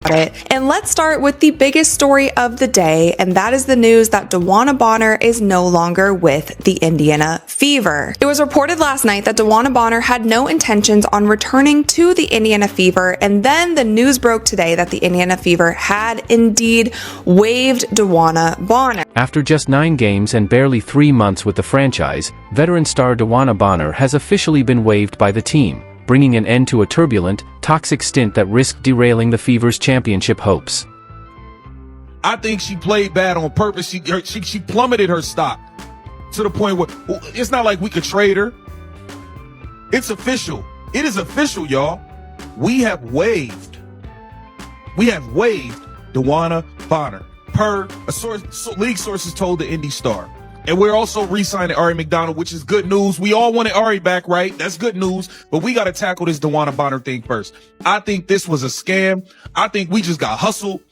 it. And let's start with the biggest story of the day, and that is the news that Dewanna Bonner is no longer with the Indiana Fever. It was reported last night that Dewanna Bonner had no intentions on returning to the Indiana Fever, and then the news broke today that the Indiana Fever had indeed waived Dewanna Bonner. After just 9 games and barely 3 months with the franchise, veteran star Dewanna Bonner has officially been waived by the team, bringing an end to a turbulent, toxic stint that risked derailing the Fever's championship hopes. I think she played bad on purpose. She plummeted her stock to the point where it's not like we could trade her. It's official. It is official, y'all. We have waived Dewanna Bonner per a source. League sources told the Indy Star. And we're also re-signing Ari McDonald, which is good news. We all wanted Ari back, right? That's good news. But we got to tackle this Dewanna Bonner thing first. I think this was a scam. I think we just got hustled.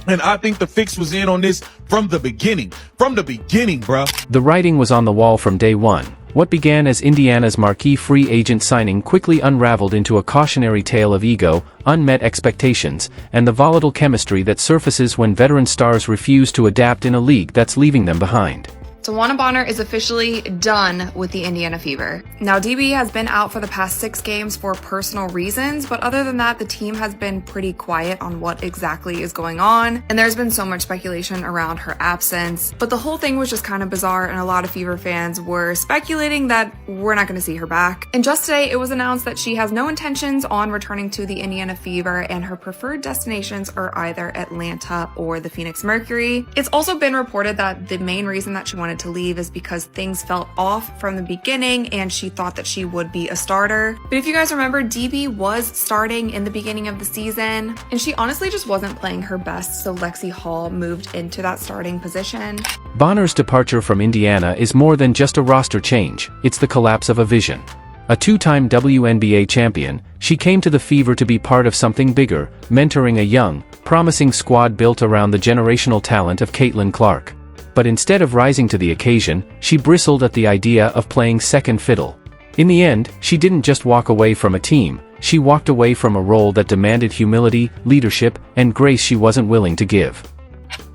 And I think the fix was in on this from the beginning. From the beginning, bruh. The writing was on the wall from day one. What began as Indiana's marquee free agent signing quickly unraveled into a cautionary tale of ego, unmet expectations, and the volatile chemistry that surfaces when veteran stars refuse to adapt in a league that's leaving them behind. Dewanna Bonner is officially done with the Indiana Fever. Now, DB has been out for the past 6 games for personal reasons, but other than that, the team has been pretty quiet on what exactly is going on, and there's been so much speculation around her absence. But the whole thing was just kind of bizarre, and a lot of Fever fans were speculating that we're not going to see her back. And just today, it was announced that she has no intentions on returning to the Indiana Fever, and her preferred destinations are either Atlanta or the Phoenix Mercury. It's also been reported that the main reason that she wanted to leave is because things felt off from the beginning and she thought that she would be a starter. But if you guys remember, DB was starting in the beginning of the season and she honestly just wasn't playing her best, so Lexi Hall moved into that starting position. Bonner's departure from Indiana is more than just a roster change, it's the collapse of a vision. A 2-time WNBA champion, she came to the Fever to be part of something bigger, mentoring a young, promising squad built around the generational talent of Caitlin Clark. But instead of rising to the occasion, she bristled at the idea of playing second fiddle. In the end, she didn't just walk away from a team, she walked away from a role that demanded humility, leadership, and grace she wasn't willing to give.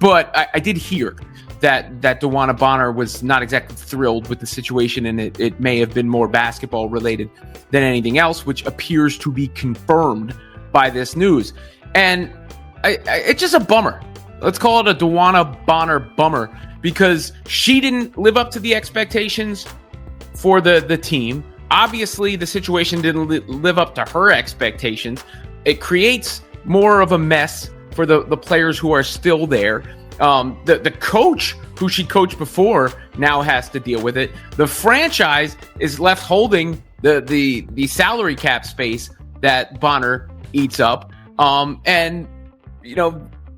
But I did hear that Dewanna Bonner was not exactly thrilled with the situation, and it may have been more basketball related than anything else, which appears to be confirmed by this news. And it's just a bummer. Let's call it a Dewanna Bonner bummer, because she didn't live up to the expectations for the team. Obviously, the situation didn't live up to her expectations. It creates more of a mess for the players who are still there. The coach who she coached before now has to deal with it. The franchise is left holding the salary cap space that Bonner eats up. And,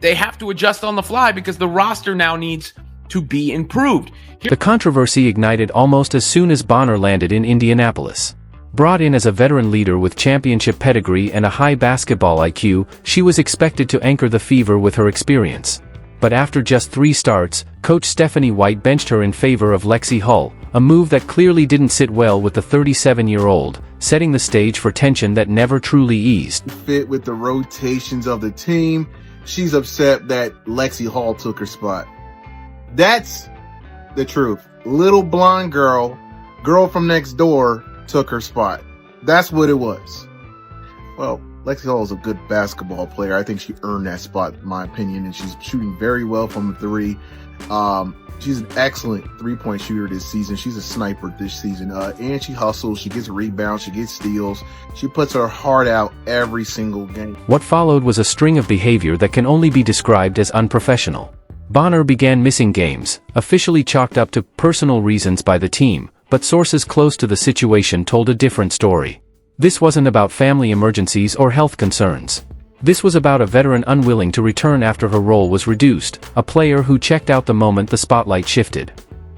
they have to adjust on the fly because the roster now needs to be improved. The controversy ignited almost as soon as Bonner landed in Indianapolis. Brought in as a veteran leader with championship pedigree and a high basketball IQ, she was expected to anchor the Fever with her experience. But after just 3 starts, coach Stephanie White benched her in favor of Lexi Hull, a move that clearly didn't sit well with the 37-year-old, setting the stage for tension that never truly eased. Fit with the rotations of the team. She's upset that Lexi Hall took her spot. That's the truth. Little blonde girl from next door took her spot. That's what it was. Well, Lexi Hall is a good basketball player. I think she earned that spot, in my opinion, and she's shooting very well from the 3. She's an excellent 3-point shooter this season. She's a sniper this season. And she hustles, she gets rebounds, she gets steals. She puts her heart out every single game. What followed was a string of behavior that can only be described as unprofessional. Bonner began missing games, officially chalked up to personal reasons by the team, but sources close to the situation told a different story. This wasn't about family emergencies or health concerns. This was about a veteran unwilling to return after her role was reduced, a player who checked out the moment the spotlight shifted.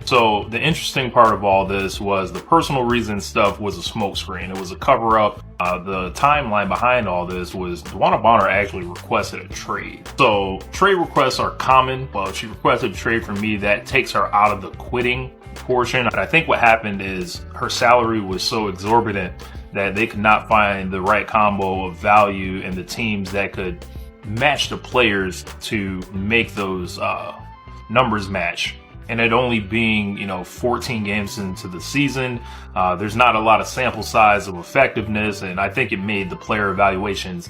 So the interesting part of all this was the personal reason stuff was a smokescreen. It was a cover-up. The timeline behind all this was Dewanna Bonner actually requested a trade. So trade requests are common. Well, if she requested a trade from me, that takes her out of the quitting portion. I think what happened is her salary was so exorbitant that they could not find the right combo of value in the teams that could match the players to make those numbers match. And it only being, 14 games into the season, there's not a lot of sample size of effectiveness, and I think it made the player evaluations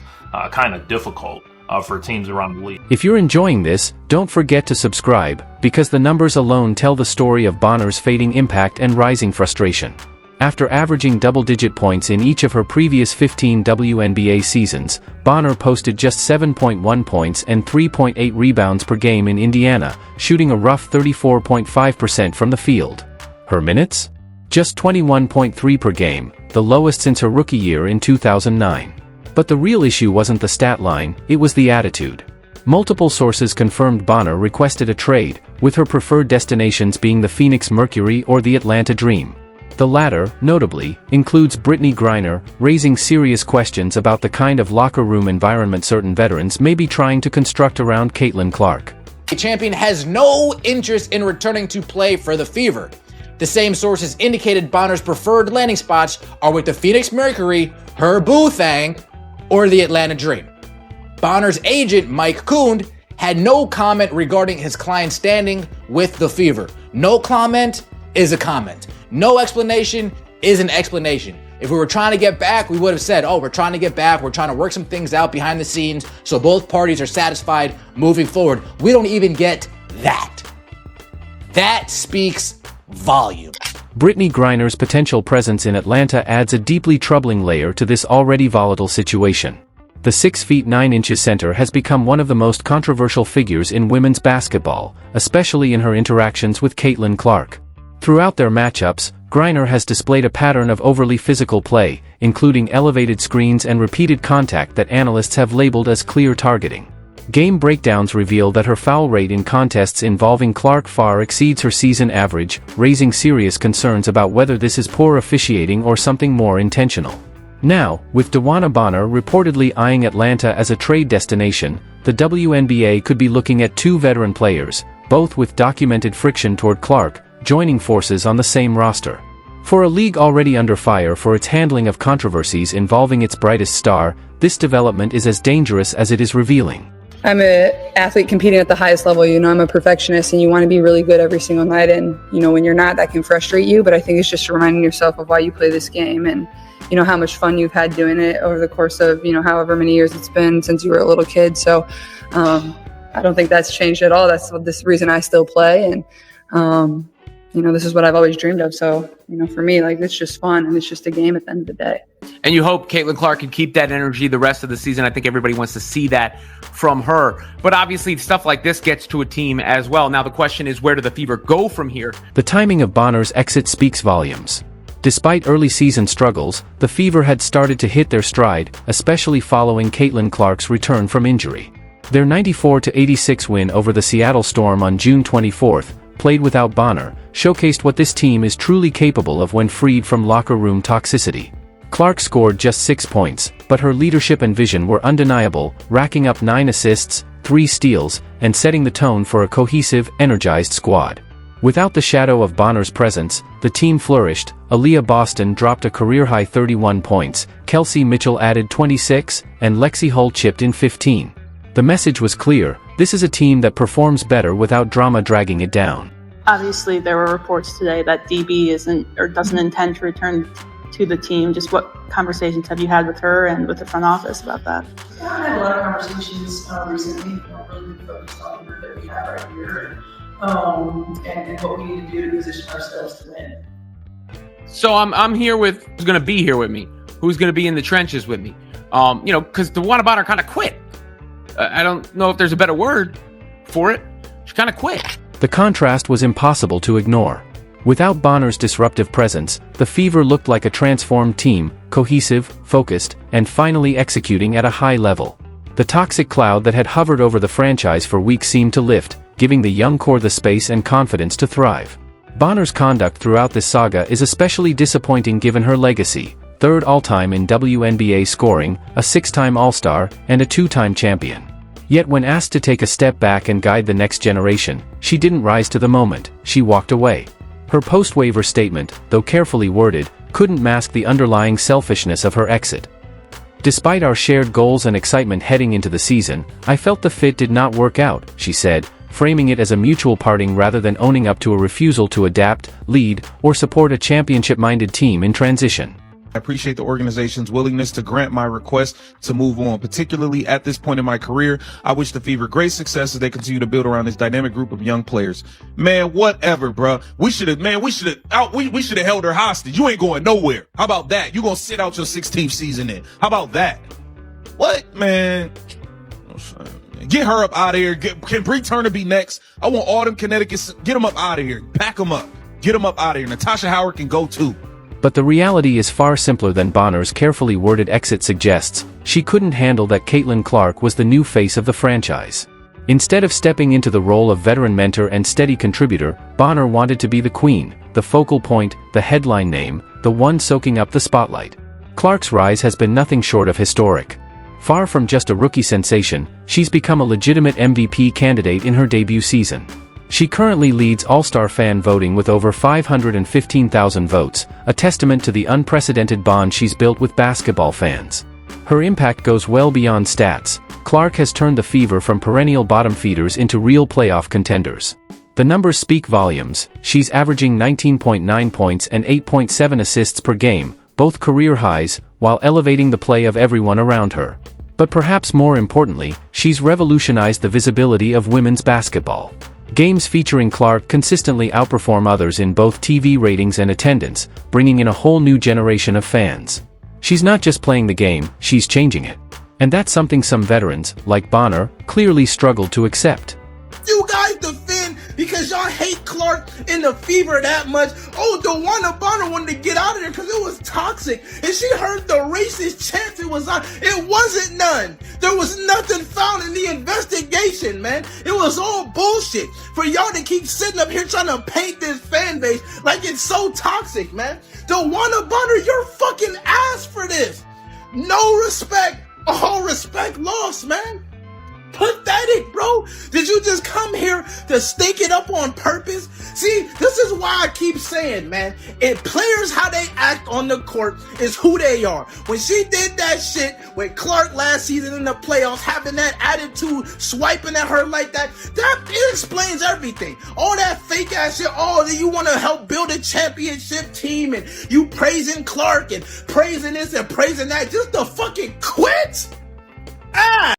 kind of difficult for teams around the league. If you're enjoying this, don't forget to subscribe, because the numbers alone tell the story of Bonner's fading impact and rising frustration. After averaging double-digit points in each of her previous 15 WNBA seasons, Bonner posted just 7.1 points and 3.8 rebounds per game in Indiana, shooting a rough 34.5% from the field. Her minutes? Just 21.3 per game, the lowest since her rookie year in 2009. But the real issue wasn't the stat line, it was the attitude. Multiple sources confirmed Bonner requested a trade, with her preferred destinations being the Phoenix Mercury or the Atlanta Dream. The latter, notably, includes Brittany Griner, raising serious questions about the kind of locker room environment certain veterans may be trying to construct around Caitlin Clark. The champion has no interest in returning to play for the Fever. The same sources indicated Bonner's preferred landing spots are with the Phoenix Mercury, her boo thang, or the Atlanta Dream. Bonner's agent, Mike Kund, had no comment regarding his client's standing with the Fever. No comment is a comment. No explanation is an explanation. If we were trying to get back, we would have said, we're trying to get back. We're trying to work some things out behind the scenes so both parties are satisfied moving forward. We don't even get that. That speaks volume. Brittany Griner's potential presence in Atlanta adds a deeply troubling layer to this already volatile situation. The 6 feet 9 inches center has become one of the most controversial figures in women's basketball, especially in her interactions with Caitlin Clark. Throughout their matchups, Griner has displayed a pattern of overly physical play, including elevated screens and repeated contact that analysts have labeled as clear targeting. Game breakdowns reveal that her foul rate in contests involving Clark far exceeds her season average, raising serious concerns about whether this is poor officiating or something more intentional. Now, with Dewanna Bonner reportedly eyeing Atlanta as a trade destination, the WNBA could be looking at 2 veteran players, both with documented friction toward Clark, joining forces on the same roster. For a league already under fire for its handling of controversies involving its brightest star, this development is as dangerous as it is revealing. I'm an athlete competing at the highest level. I'm a perfectionist, and you want to be really good every single night. And, when you're not, that can frustrate you. But I think it's just reminding yourself of why you play this game and, how much fun you've had doing it over the course of, however many years it's been since you were a little kid. So I don't think that's changed at all. That's the reason I still play. And, this is what I've always dreamed of. So, for me, it's just fun, and it's just a game at the end of the day. And you hope Caitlin Clark can keep that energy the rest of the season. I think everybody wants to see that from her. But obviously, stuff like this gets to a team as well. Now, the question is, where do the Fever go from here? The timing of Bonner's exit speaks volumes. Despite early season struggles, the Fever had started to hit their stride, especially following Caitlin Clark's return from injury. Their 94-86 win over the Seattle Storm on June 24th, played without Bonner, showcased what this team is truly capable of when freed from locker room toxicity. Clark scored just 6 points, but her leadership and vision were undeniable, racking up 9 assists, 3 steals, and setting the tone for a cohesive, energized squad. Without the shadow of Bonner's presence, the team flourished. Aaliyah Boston dropped a career-high 31 points, Kelsey Mitchell added 26, and Lexi Hull chipped in 15. The message was clear: this is a team that performs better without drama dragging it down. Obviously, there were reports today that DB doesn't intend to return to the team. Just what conversations have you had with her and with the front office about that? Yeah, I had a lot of conversations recently. Really focused on the group that we have right here, and what we need to do to position ourselves to win. So I'm here with who's going to be here with me, who's going to be in the trenches with me. Because Dewanna Bonner kind of quit. I don't know if there's a better word for it. She kind of quit. The contrast was impossible to ignore. Without Bonner's disruptive presence, the Fever looked like a transformed team, cohesive, focused, and finally executing at a high level. The toxic cloud that had hovered over the franchise for weeks seemed to lift, giving the young core the space and confidence to thrive. Bonner's conduct throughout this saga is especially disappointing given her legacy: 3rd all-time in WNBA scoring, a 6-time All-Star, and a 2-time champion. Yet when asked to take a step back and guide the next generation, she didn't rise to the moment, she walked away. Her post-waiver statement, though carefully worded, couldn't mask the underlying selfishness of her exit. Despite our shared goals and excitement heading into the season, I felt the fit did not work out, she said, framing it as a mutual parting rather than owning up to a refusal to adapt, lead, or support a championship-minded team in transition. I appreciate the organization's willingness to grant my request to move on, particularly at this point in my career. I wish the Fever great success as they continue to build around this dynamic group of young players. Man, whatever, bro. We should have held her hostage. You ain't going nowhere. How about that? You gonna sit out your 16th season then? How about that? What, man? Get her up out of here. Can Bree Turner be next? I want all them Connecticut's. Get them up out of here. Pack them up. Get them up out of here. Natasha Howard can go too. But the reality is far simpler than Bonner's carefully worded exit suggests. She couldn't handle that Caitlin Clark was the new face of the franchise. Instead of stepping into the role of veteran mentor and steady contributor, Bonner wanted to be the queen, the focal point, the headline name, the one soaking up the spotlight. Clark's rise has been nothing short of historic. Far from just a rookie sensation, she's become a legitimate MVP candidate in her debut season. She currently leads All-Star fan voting with over 515,000 votes, a testament to the unprecedented bond she's built with basketball fans. Her impact goes well beyond stats. Clark has turned the Fever from perennial bottom feeders into real playoff contenders. The numbers speak volumes. She's averaging 19.9 points and 8.7 assists per game, both career highs, while elevating the play of everyone around her. But perhaps more importantly, she's revolutionized the visibility of women's basketball. Games featuring Clark consistently outperform others in both TV ratings and attendance, bringing in a whole new generation of fans. She's not just playing the game, she's changing it. And that's something some veterans, like Bonner, clearly struggled to accept. You guys defend because y'all hate Clark and the Fever that much. Oh, Dewanna Bonner wanted to get out of there because it was toxic. And she heard the racist chants it was on. It wasn't none. There was nothing found in the investigation, man. It was all bullshit. For y'all to keep sitting up here trying to paint this fan base like it's so toxic, man. Dewanna Bonner, you're fucking ass for this. No respect. All respect lost, man. Pathetic, bro. Did you just come here to stink it up on purpose? See, this is why I keep saying, man, if players, how they act on the court is who they are. When she did that shit with Clark last season in the playoffs, having that attitude, swiping at her like that, it explains everything. All that fake ass shit, oh, you want to help build a championship team and you praising Clark and praising this and praising that, just to fucking quit? Ah!